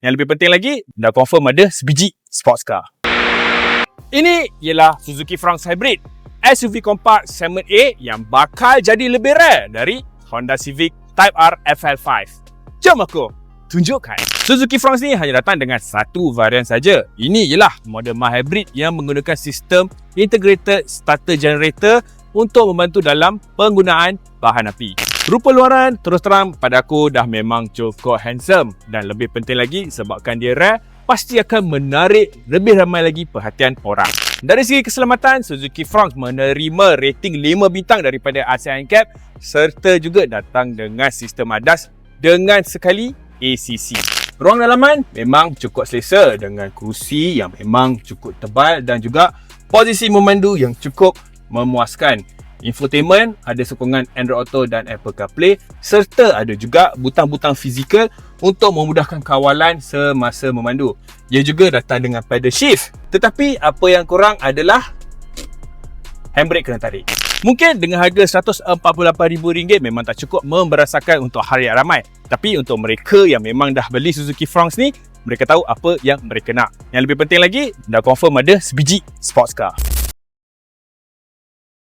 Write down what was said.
Yang lebih penting lagi, dah confirm ada sebiji sports car. Ini ialah Suzuki Fronx Hybrid, SUV kompak segmen A yang bakal jadi lebih rare dari Honda Civic Type R FL5. Jom aku tunjukkan. Suzuki Fronx ni hanya datang dengan satu varian saja. Ini ialah model mild hybrid yang menggunakan sistem integrated starter generator untuk membantu dalam penggunaan bahan api. Rupa luaran terus terang pada aku dah memang cukup handsome, dan lebih penting lagi sebabkan dia rare, pasti akan menarik lebih ramai lagi perhatian orang. Dari segi keselamatan, Suzuki Fronx menerima rating 5 bintang daripada ASEAN NCAP serta juga datang dengan sistem ADAS dengan sekali ACC. Ruang dalaman memang cukup selesa dengan kerusi yang memang cukup tebal dan juga posisi memandu yang cukup memuaskan. Infotainment ada sokongan Android Auto dan Apple CarPlay serta ada juga butang-butang fizikal untuk memudahkan kawalan semasa memandu. Ia juga datang dengan pedal shift. Tetapi apa yang kurang adalah handbrake kena tarik. Mungkin dengan harga RM148,000 memang tak cukup memberasakan untuk halayak ramai. Tapi untuk mereka yang memang dah beli Suzuki Fronx ni, mereka tahu apa yang mereka nak. Yang lebih penting lagi, dah confirm ada sebiji sports car.